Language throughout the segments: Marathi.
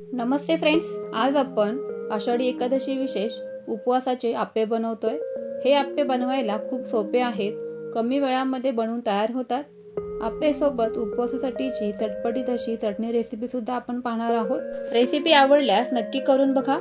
नमस्ते फ्रेंड्स, आज आपण आषाढी एकादशी विशेष उपवासाचे आप्पे बनवतोय। हे आप्पे बनवायला खूप सोपे आहेत, कमी वेळामध्ये बनवून तयार होतात। आप्पे सोबत उपवासासाठीची चटपटीत अशी चटणी रेसिपी सुद्धा आपण पाहणार आहोत। रेसिपी आवडल्यास नक्की करून बघा।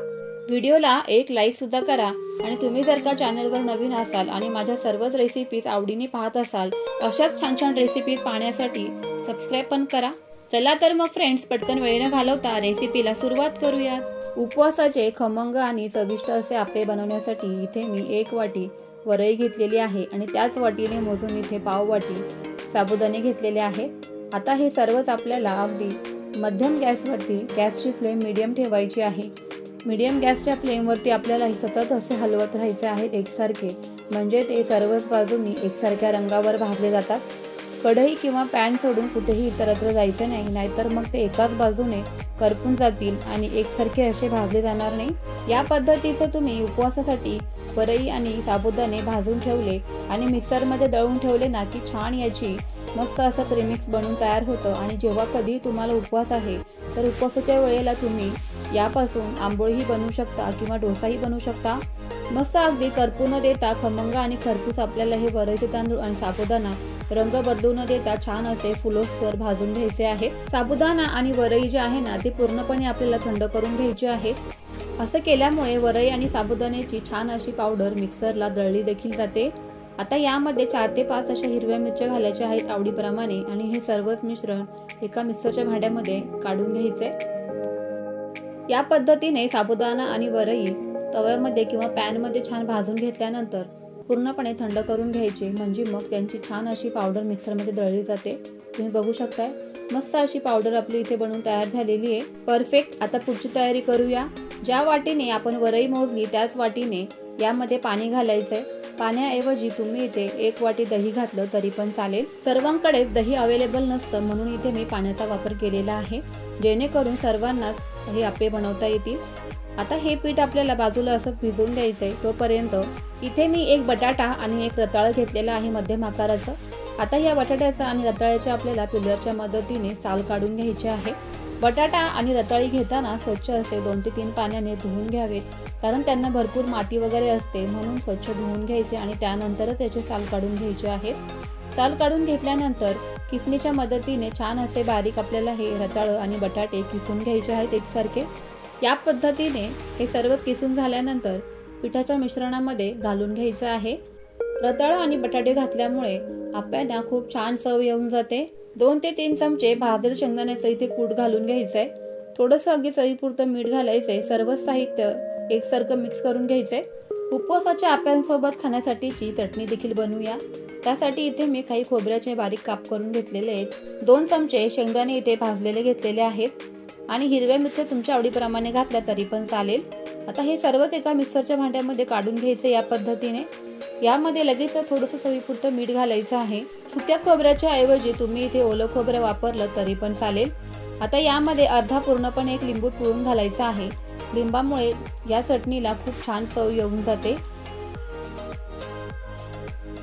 व्हिडिओला एक लाईक सुद्धा करा आणि तुम्ही जर का चॅनलवर नवीन असाल आणि माझ्या सर्वच रेसिपीज आवडीने पाहत असाल, अशाच छान छान रेसिपीज पाहण्यासाठी सबस्क्राइब पण करा। चला तर मग फ्रेंड्स, पटकन वेळ न घालवता रेसिपीला सुरुवात करूयात। उपवासाचे खमंग आणि चविष्ट असे आप्पे बनवण्यासाठी इथे मी 1 वाटी वरई घेतलेली आहे आणि त्याच वाटीने मोजून इथे पाव वाटी साबुदाणे घेतलेले आहेत। आता हे सर्वच आपल्याला अगदी मध्यम गॅसवरती, गॅसची फ्लेम मीडियम ठेवायची आहे। मीडियम गॅसच्या फ्लेमवरती आपल्याला हे सतत असे हलवत राहायचे आहेत एकसारखे, म्हणजे ते सर्वच बाजूंनी एकसारख्या रंगावर भाजले जातात। कढई किंवा पॅन सोडून कुठेही इतरत्र जायचे नाही, नाहीतर मग ते एकाच बाजूने करपून जातील आणि एकसारखे असे भाजले जाणार नाही। या पद्धतीचं तुम्ही उपवासासाठी वरई आणि साबुदाणे भाजून ठेवले आणि मिक्सरमध्ये दळून ठेवले ना की छान याची मस्त असं प्रीमिक्स बनून तयार होतं। आणि जेव्हा कधी तुम्हाला उपवास आहे तर उपवासाच्या वेळेला तुम्ही यापासून आंबोळीही बनवू शकता किंवा डोसाही बनवू शकता। मस्त अगदी करपू न देता खमंग आणि खरपूस आपल्याला हे वरईचे तांदूळ आणि साबुदाणा रंग बदलू न देता छान असे फुलोसर भाजून घ्यायचे आहेत। साबुदाणा आणि वरई जे आहे ना ते पूर्णपणे आपल्याला थंड करून घ्यायचे आहेत। असं केल्यामुळे वरई आणि साबुदाण्याची छान अशी पावडर मिक्सरला दळली देखील जाते। आता यामध्ये 4 ते 5 अशा हिरव्या मिरच्या घालायच्या आहेत आवडीप्रमाणे आणि हे सर्वच मिश्रण एका मिक्सरच्या भांड्यामध्ये काढून घ्यायचे। या पद्धतीने साबुदाणा आणि वरई तव्यामध्ये किंवा पॅन मध्ये छान भाजून घेतल्यानंतर पूर्णपणे थंड करून घ्यायचे, म्हणजे मग त्यांची छान अशी पावडर मिक्सरमध्ये दळली जाते। तुम्ही बघू शकताय मस्त अशी पावडर आपली इथे बनवून तयार झालेली आहे। परफेक्ट। आता पुढची तयारी करूया। ज्या वाटीने आपण वरई मोजली त्याच वाटीने यामध्ये पाणी घालायचंय। पाण्याऐवजी तुम्ही इथे 1 वाटी दही घातलं तरी पण चालेल। सर्वांकडे दही अवेलेबल नसतं, म्हणून इथे मी पाण्याचा वापर केलेला आहे, जेणेकरून सर्वांनाच हे आप्पे बनवता येतील। आता हे पीठ आपल्याला बाजूला असं भिजवून द्यायचंय। तोपर्यंत इथे मी 1 बटाटा आणि 1 रताळं घेतलेला आहे मध्यम आकाराचं। आता या बटाट्याचा आणि रताळ्याच्या आपल्याला पिलरच्या मदतीने साल काढून घ्यायचे आहे। बटाटा आणि रताळी घेताना स्वच्छ असे 2 ते 3 पाण्याने धुवून घ्यावेत, कारण त्यांना भरपूर माती वगैरे असते, म्हणून स्वच्छ धुवून घ्यायचे आणि त्यानंतरच याचे साल काढून घ्यायचे आहेत। साल काढून घेतल्यानंतर किसणीच्या मदतीने छान असे बारीक आपल्याला हे रताळं आणि बटाटे किसून घ्यायचे आहेत एकसारखे। या पद्धतीने हे सर्वच किसून झाल्यानंतर पिठाच्या मिश्रणामध्ये घालून घ्यायचं आहे। रताळं आणि बटाटे घातल्यामुळे आप्यांना खूप छान चव येऊन जाते। 2 ते 3 चमचे भाजलेल्या शेंगदाण्याचं इथे कूट घालून घ्यायचंय। थोडंसं अगदी चवीपुरतं मीठ घालायचंय। सर्व साहित्य एकसारखं मिक्स करून घ्यायचंय। उपवासाच्या आप्यांसोबत खाण्यासाठीची चटणी देखील बनवूया। त्यासाठी इथे मी काही खोबऱ्याचे बारीक काप करून घेतलेले आहेत। 2 चमचे शेंगदाणे इथे भाजलेले घेतलेले आहेत आणि हिरव्या मिरच्या तुमच्या आवडीप्रमाणे घातल्या तरी पण चालेल। आता हे सर्वच एका मिक्सरच्या भांड्यामध्ये काढून घ्यायचे या पद्धतीने। यामध्ये लगेच थोडंसं चवीपुरतं मीठ घालायचं आहे। सुक्या खोबऱ्याच्या ऐवजी तुम्ही इथे ओलं खोबरं वापरलं तरी पण चालेल। आता यामध्ये अर्धा पूर्णपणे 1 लिंबू पिळून घालायचा आहे। लिंबामुळे या चटणीला खूप छान चव येऊन जाते।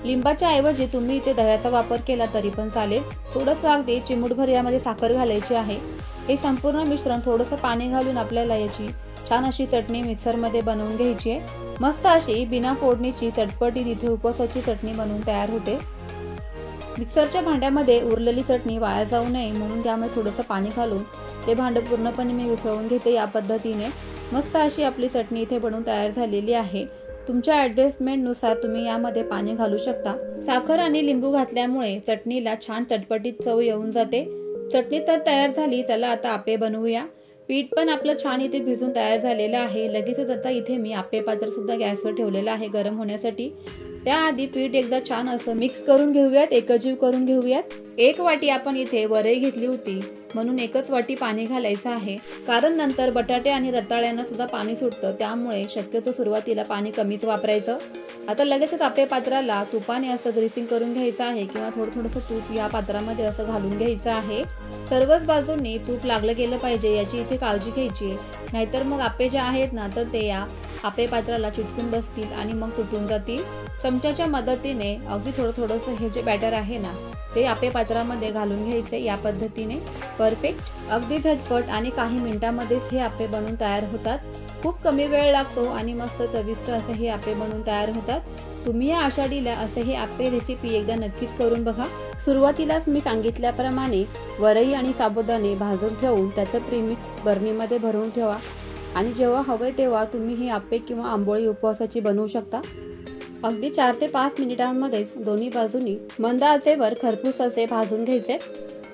लिंबाच्या ऐवजी तुम्ही इथे दह्याचा वापर केला तरी पण चालेल। थोडंसं अगदी चिमूटभर यामध्ये साखर घालायची आहे। हे संपूर्ण मिश्रण थोडंसं पाणी घालून आपल्याला याची छान अशी चटणी मिक्सरमध्ये बनवून घ्यायची आहे। मस्त अशी बिना फोडणीची चटपटीत इथे उपवासाची चटणी बनवून तयार होते। मिक्सरच्या भांड्यामध्ये उरलेली चटणी वाया जाऊ नये म्हणून त्यामध्ये थोडंसं पाणी घालून ते भांडं पूर्णपणे मी मिसळून घेते। या पद्धतीने मस्त अशी आपली चटणी इथे बनवून तयार झालेली आहे। तुमच्या ॲडजस्टमेंटनुसार तुम्ही यामध्ये पाणी घालू शकता। साखर आणि लिंबू घातल्यामुळे चटणीला छान चटपटीत चव येऊन जाते। चटणी तर तयार झाली, चला आता आप्पे बनवूया। पीठ पण आपलं छान इथे भिजून तयार झालेलं आहे। लगेचच आता इथे मी आप्पे पात्र सुद्धा गॅसवर ठेवलेलं आहे गरम होण्यासाठी। त्याआधी पीठ एकदा छान असं मिक्स करून घेऊयात, एकजीव करून घेऊयात। 1 वाटी आपण इथे वरई घेतली होती, म्हणून 1च वाटी पाणी घालायचं आहे, कारण नंतर बटाटे आणि रताळ्यांना सुद्धा पाणी सुटतं, त्यामुळे शक्यतो सुरुवातीला पाणी कमीच वापरायचं। आता लगेचच आप्पे पात्राला तुपाने असं ग्रीसिंग करून घ्यायचं आहे किंवा थोडं तूप या पात्रामध्ये असं घालून घ्यायचं आहे। सर्वच बाजूंनी तूप लागलं गेलं पाहिजे याची इथे काळजी घ्यायची आहे, नाहीतर मग आप्पे जे आहेत ना तर ते या आप्पे पात्राला चिटकून बसतील आणि मग तुटून जातील। चमच्याच्या मदतीने अगदी थोडंसं हे जे बॅटर आहे ना ते आप्पे पात्रामध्ये घालून घ्यायचे। या पद्धतीने परफेक्ट अगदी झटपट आणि काही मिनिटांमध्येच हे आप्पे बनून तयार होतात। खूप कमी वेळ लागतो आणि मस्त चविष्ट असे हे आप्पे बनून तयार होतात। तुम्ही या आषाढीला असे हे आप्पे रेसिपी एकदा नक्कीच करून बघा। सुरुवातीलाच मी सांगितल्याप्रमाणे वरई आणि साबुदाणे भाजून ठेवून त्याचं प्रीमिक्स बर्नीमध्ये भरून ठेवा आणि जेव्हा हवे तेव्हा तुम्ही हे आप्पे किंवा आंबोळी उपवासाची बनवू शकता। अगदी 4 ते 5 मिनिटांमध्येच दोन्ही बाजूनी मंद आचेवर खरपूस असे भाजून घ्यायचे।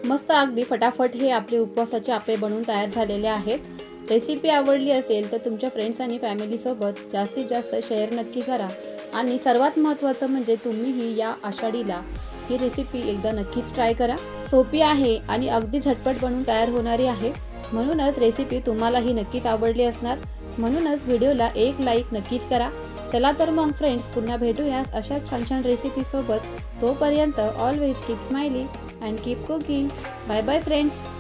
मस्त अगदी फटाफट हे आपले उपवासाचे आप्पे बनवून तयार झालेले आहेत। रेसिपी आवडली असेल तर तुमच्या फ्रेंड्स आणि फॅमिली सोबत जास्तीत जास्त शेअर नक्की करा आणि सर्वात महत्त्वाचं म्हणजे तुम्हीही या आषाढीला ही रेसिपी एकदा नक्कीच ट्राय करा। सोपी आहे आणि अगदी झटपट बनवून तयार होणारी आहे, म्हणूनच रेसिपी तुम्हालाही नक्कीच आवडली असणार। म्हणूनच व्हिडिओला एक लाईक नक्कीच करा। चला तर मग फ्रेंड्स, पुन्हा भेटूयात अशाच छान रेसिपी सोबत। तोपर्यंत always keep smiling and keep cooking. Bye bye friends.